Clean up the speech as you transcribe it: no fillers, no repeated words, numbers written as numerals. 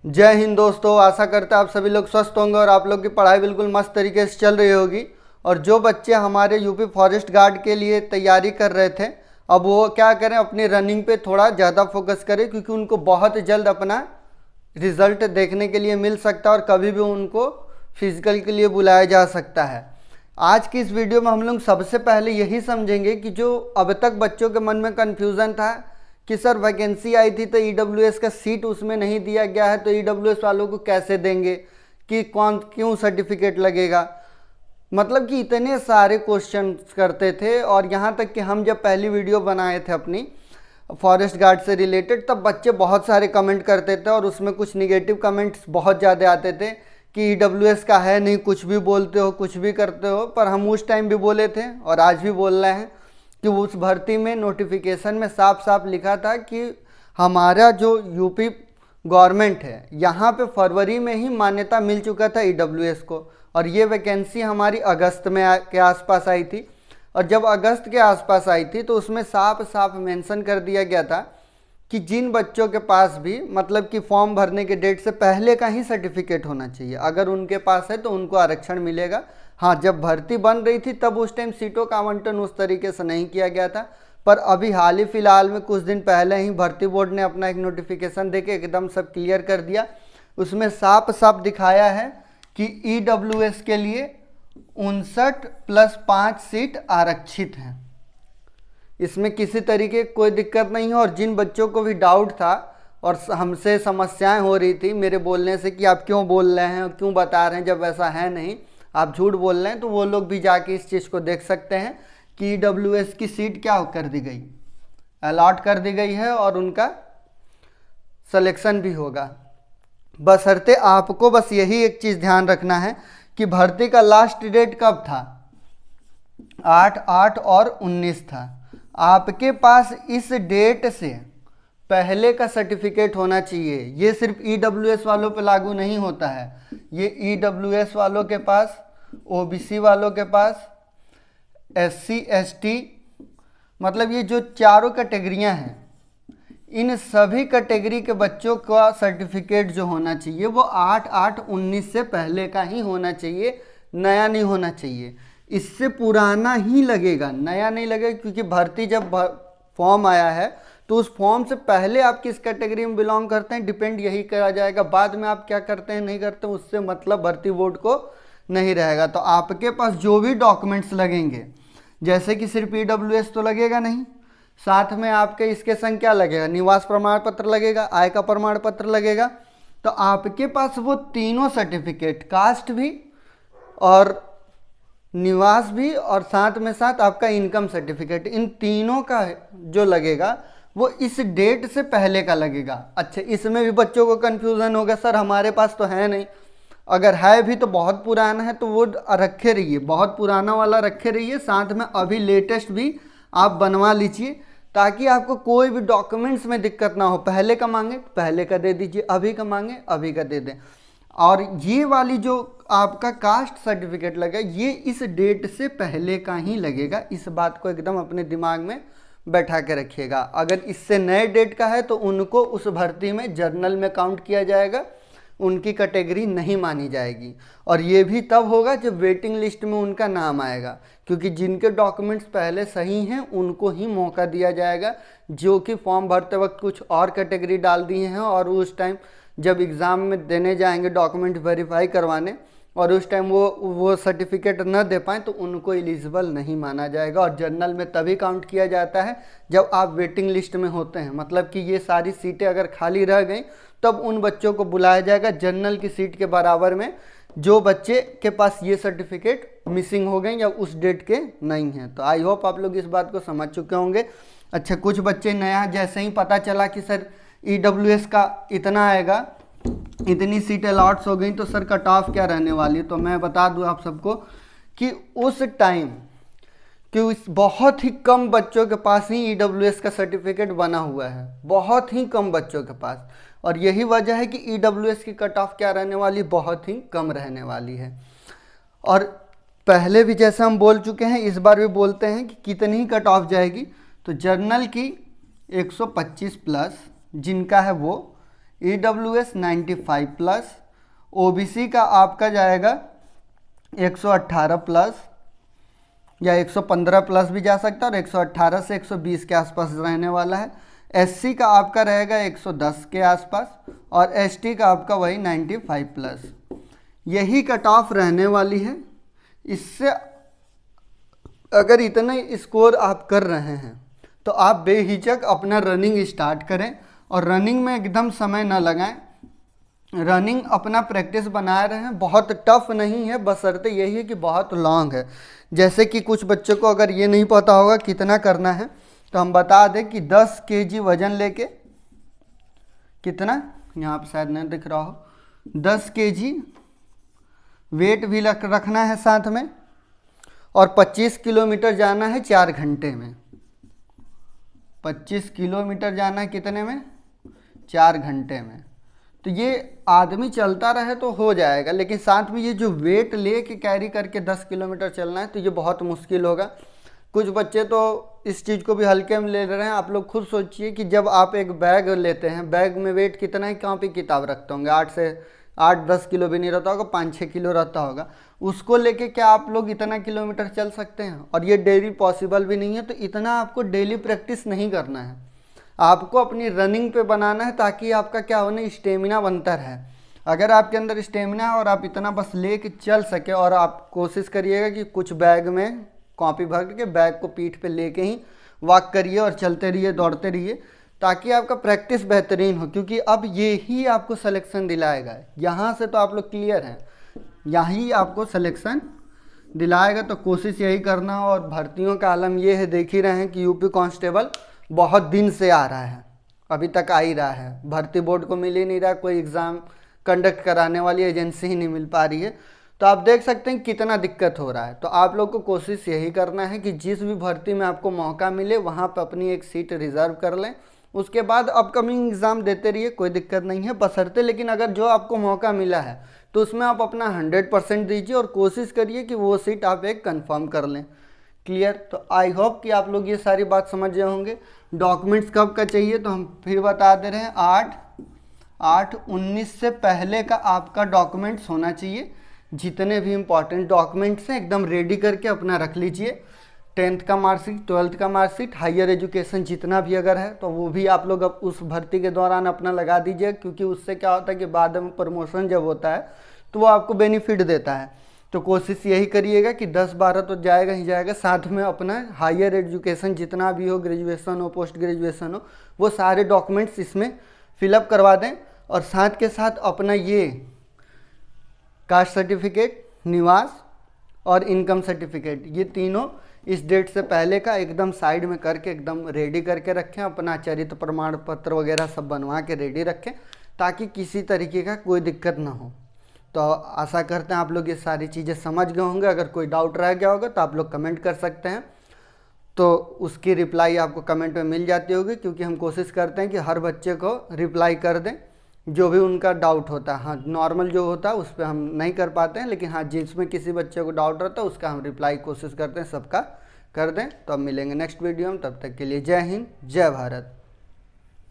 जय हिंद दोस्तों, आशा करता है आप सभी लोग स्वस्थ होंगे और आप लोग की पढ़ाई बिल्कुल मस्त तरीके से चल रही होगी। और जो बच्चे हमारे यूपी फॉरेस्ट गार्ड के लिए तैयारी कर रहे थे, अब वो क्या करें, अपनी रनिंग पे थोड़ा ज़्यादा फोकस करें, क्योंकि उनको बहुत जल्द अपना रिजल्ट देखने के लिए मिल सकता है और कभी भी उनको फिजिकल के लिए बुलाया जा सकता है। आज की इस वीडियो में हम लोग सबसे पहले यही समझेंगे कि जो अब तक बच्चों के मन में कन्फ्यूज़न था कि सर वैकेंसी आई थी तो ईडब्ल्यूएस का सीट उसमें नहीं दिया गया है, तो ईडब्ल्यूएस वालों को कैसे देंगे, कि कौन क्यों सर्टिफिकेट लगेगा। मतलब कि इतने सारे क्वेश्चन करते थे। और यहाँ तक कि हम जब पहली वीडियो बनाए थे अपनी फॉरेस्ट गार्ड से रिलेटेड, तब बच्चे बहुत सारे कमेंट करते थे और उसमें कुछ निगेटिव कमेंट्स बहुत ज़्यादा आते थे कि ईडब्ल्यूएस का है नहीं, कुछ भी बोलते हो, कुछ भी करते हो। पर हम उस टाइम भी बोले थे और आज भी बोल रहे हैं कि उस भर्ती में नोटिफिकेशन में साफ साफ लिखा था कि हमारा जो यूपी गवर्नमेंट है, यहाँ पे फरवरी में ही मान्यता मिल चुका था ईडब्ल्यूएस को, और ये वैकेंसी हमारी अगस्त में के आसपास आई थी। और जब अगस्त के आसपास आई थी तो उसमें साफ साफ मेंशन कर दिया गया था कि जिन बच्चों के पास भी, मतलब कि फॉर्म भरने के डेट से पहले का ही सर्टिफिकेट होना चाहिए, अगर उनके पास है तो उनको आरक्षण मिलेगा। हाँ, जब भर्ती बन रही थी तब उस टाइम सीटों का आवंटन उस तरीके से नहीं किया गया था, पर अभी हाल ही फिलहाल में कुछ दिन पहले ही भर्ती बोर्ड ने अपना एक नोटिफिकेशन देके एकदम सब क्लियर कर दिया। उसमें साफ साफ दिखाया है कि ईडब्ल्यूएस के लिए 59+5 सीट आरक्षित हैं। इसमें किसी तरीके की कोई दिक्कत नहीं है। और जिन बच्चों को भी डाउट था और हमसे समस्याएं हो रही थी मेरे बोलने से कि आप क्यों बोल रहे हैं, क्यों बता रहे हैं जब ऐसा है नहीं, आप झूठ बोल रहे हैं, तो वो लोग भी जाके इस चीज़ को देख सकते हैं कि ईडब्ल्यूएस की सीट क्या कर दी गई, अलॉट कर दी गई है और उनका सिलेक्शन भी होगा। बशर्ते आपको बस यही एक चीज़ ध्यान रखना है कि भर्ती का लास्ट डेट कब था, 8 और 19 था। आपके पास इस डेट से पहले का सर्टिफिकेट होना चाहिए। ये सिर्फ ईडब्ल्यूएस वालों पे लागू नहीं होता है, ये ईडब्ल्यूएस वालों के पास, ओबीसी वालों के पास, एससी एसटी, मतलब ये जो चारों कैटेगरियां हैं, इन सभी कैटेगरी के बच्चों का सर्टिफिकेट जो होना चाहिए वो 8/8/19 से पहले का ही होना चाहिए, नया नहीं होना चाहिए। इससे पुराना ही लगेगा, नया नहीं लगेगा, क्योंकि भर्ती जब फॉर्म आया है तो उस फॉर्म से पहले आप किस कैटेगरी में बिलोंग करते हैं डिपेंड यही करा जाएगा। बाद में आप क्या करते हैं नहीं करते हैं उससे मतलब भर्ती बोर्ड को नहीं रहेगा। तो आपके पास जो भी डॉक्यूमेंट्स लगेंगे, जैसे कि सिर्फ ईडब्ल्यूएस तो लगेगा नहीं, साथ में आपके इसके संग क्या लगेगा, निवास प्रमाण पत्र लगेगा, आय का प्रमाण पत्र लगेगा। तो आपके पास वो तीनों सर्टिफिकेट, कास्ट भी और निवास भी और साथ में साथ आपका इनकम सर्टिफिकेट, इन तीनों का जो लगेगा वो इस डेट से पहले का लगेगा। अच्छा, इसमें भी बच्चों को कन्फ्यूज़न होगा, सर हमारे पास तो है नहीं। अगर है भी तो बहुत पुराना है, तो वो रखे रहिए, बहुत पुराना वाला रखे रहिए, साथ में अभी लेटेस्ट भी आप बनवा लीजिए, ताकि आपको कोई भी डॉक्यूमेंट्स में दिक्कत ना हो। पहले का मांगे पहले का दे दीजिए, अभी का मांगे अभी का दे दें। और ये वाली जो आपका कास्ट सर्टिफिकेट लगेगा ये इस डेट से पहले का ही लगेगा। इस बात को एकदम अपने दिमाग में बैठा के रखिएगा। अगर इससे नए डेट का है तो उनको उस भर्ती में जर्नल में काउंट किया जाएगा, उनकी कैटेगरी नहीं मानी जाएगी। और ये भी तब होगा जब वेटिंग लिस्ट में उनका नाम आएगा, क्योंकि जिनके डॉक्यूमेंट्स पहले सही हैं उनको ही मौका दिया जाएगा, जो कि फॉर्म भरते वक्त कुछ और कैटेगरी डाल दिए हैं और उस टाइम जब एग्ज़ाम में देने जाएंगे डॉक्यूमेंट वेरीफाई करवाने और उस टाइम वो सर्टिफिकेट न दे पाएँ तो उनको एलिजिबल नहीं माना जाएगा। और जर्नल में तभी काउंट किया जाता है जब आप वेटिंग लिस्ट में होते हैं, मतलब कि ये सारी सीटें अगर खाली रह गई तब उन बच्चों को बुलाया जाएगा जनरल की सीट के बराबर में, जो बच्चे के पास ये सर्टिफिकेट मिसिंग हो गए या उस डेट के नहीं हैं। तो आई होप आप लोग इस बात को समझ चुके होंगे। अच्छा, कुछ बच्चे नया जैसे ही पता चला कि सर ईडब्ल्यूएस का इतना आएगा, इतनी सीटें अलॉट्स हो गई, तो सर कट ऑफ क्या रहने वाली, तो मैं बता दूं आप सबको कि उस टाइम कि बहुत ही कम बच्चों के पास ही ईडब्ल्यूएस का सर्टिफिकेट बना हुआ है, बहुत ही कम बच्चों के पास। और यही वजह है कि ईडब्ल्यूएस की कट ऑफ क्या रहने वाली, बहुत ही कम रहने वाली है। और पहले भी जैसे हम बोल चुके हैं, इस बार भी बोलते हैं कि कितनी ही कट ऑफ जाएगी, तो जर्नल की 125 प्लस जिनका है वो EWS 95 प्लस, OBC का आपका जाएगा 118 प्लस या 115 प्लस भी जा सकता है और 118 से 120 के आसपास रहने वाला है। SC का आपका रहेगा 110 के आसपास और ST का आपका वही 95 प्लस। यही कट ऑफ रहने वाली है। इससे अगर इतने स्कोर आप कर रहे हैं तो आप बेहिचक अपना रनिंग स्टार्ट करें और रनिंग में एकदम समय ना लगाएं। रनिंग अपना प्रैक्टिस बनाए रहें। बहुत टफ नहीं है, बशर्ते यही है कि बहुत लॉन्ग है। जैसे कि कुछ बच्चों को अगर ये नहीं पता होगा कितना करना है तो हम बता दें कि 10 kg वजन लेके, कितना यहाँ पर शायद नहीं दिख रहा हो, 10 kg वेट भी रखना है साथ में और 25 किलोमीटर जाना है 4 घंटे में। 25 किलोमीटर जाना है कितने में? 4 घंटे में। तो ये आदमी चलता रहे तो हो जाएगा, लेकिन साथ में ये जो वेट ले के कैरी करके 10 किलोमीटर चलना है तो ये बहुत मुश्किल होगा। कुछ बच्चे तो इस चीज़ को भी हल्के में ले रहे हैं। आप लोग खुद सोचिए कि जब आप एक बैग लेते हैं, बैग में वेट कितना है, कॉपी किताब रखते होंगे, 8-10 किलो भी नहीं रहता होगा, 5-6 किलो रहता होगा। उसको लेके क्या आप लोग इतना किलोमीटर चल सकते हैं? और ये डेली पॉसिबल भी नहीं है। तो इतना आपको डेली प्रैक्टिस नहीं करना है, आपको अपनी रनिंग पे बनाना है ताकि आपका क्या होना, स्टेमिना बनता रहे। अगर आपके अंदर स्टेमिना है और आप इतना बस ले के चल सके, और आप कोशिश करिएगा कि कुछ बैग में कॉपी भर के बैग को पीठ पे लेके ही वॉक करिए और चलते रहिए, दौड़ते रहिए, ताकि आपका प्रैक्टिस बेहतरीन हो। क्योंकि अब ये ही आपको सिलेक्शन दिलाएगा। यहाँ से तो आप लोग क्लियर हैं, यही आपको सिलेक्शन दिलाएगा। तो कोशिश यही करना। और भर्तियों का आलम ये है, देख ही रहे हैं कि यूपी कांस्टेबल बहुत दिन से आ रहा है, अभी तक आ ही रहा है। भर्ती बोर्ड को मिल ही नहीं रहा, कोई एग्ज़ाम कंडक्ट कराने वाली एजेंसी ही नहीं मिल पा रही है। तो आप देख सकते हैं कितना दिक्कत हो रहा है। तो आप लोग को कोशिश यही करना है कि जिस भी भर्ती में आपको मौका मिले वहाँ पर अपनी एक सीट रिज़र्व कर लें। उसके बाद अपकमिंग एग्ज़ाम देते रहिए, कोई दिक्कत नहीं है, बशर्ते लेकिन अगर जो आपको मौका मिला है तो उसमें आप अपना 100% दीजिए और कोशिश करिए कि वो सीट आप एक कंफर्म कर लें। क्लियर? तो आई होप कि आप लोग ये सारी बात समझ गए होंगे। डॉक्यूमेंट्स कब का चाहिए तो हम फिर बता दे रहे हैं, 8/19 से पहले का आपका डॉक्यूमेंट्स होना चाहिए। जितने भी इंपॉर्टेंट डॉक्यूमेंट्स हैं एकदम रेडी करके अपना रख लीजिए। 10th का मार्कशीट, 12th का मार्कशीट, हायर एजुकेशन जितना भी अगर है तो वो भी आप लोग अब उस भर्ती के दौरान अपना लगा दीजिए। क्योंकि उससे क्या होता है कि बाद में प्रमोशन जब होता है तो वो आपको बेनिफिट देता है। तो कोशिश यही करिएगा कि 10-12 तो जाएगा ही जाएगा, साथ में अपना हायर एजुकेशन जितना भी हो, ग्रेजुएशन हो, पोस्ट ग्रेजुएशन हो, वो सारे डॉक्यूमेंट्स इसमें फिलअप करवा दें। और साथ के साथ अपना ये कास्ट सर्टिफिकेट, निवास और इनकम सर्टिफिकेट, ये तीनों इस डेट से पहले का एकदम साइड में करके एकदम रेडी करके रखें। अपना चरित्र प्रमाण पत्र वगैरह सब बनवा के रेडी रखें ताकि किसी तरीके का कोई दिक्कत ना हो। तो आशा करते हैं आप लोग ये सारी चीज़ें समझ गए होंगे। अगर कोई डाउट रह गया होगा तो आप लोग कमेंट कर सकते हैं, तो उसकी रिप्लाई आपको कमेंट में मिल जाती होगी। क्योंकि हम कोशिश करते हैं कि हर बच्चे को रिप्लाई कर दें जो भी उनका डाउट होता है। हाँ, नॉर्मल जो होता है उस पर हम नहीं कर पाते हैं, लेकिन हाँ जिसमें किसी बच्चे को डाउट रहता है उसका हम रिप्लाई कोशिश करते हैं सबका कर दें। तो अब मिलेंगे नेक्स्ट वीडियो में, तब तक के लिए जय हिंद, जय भारत।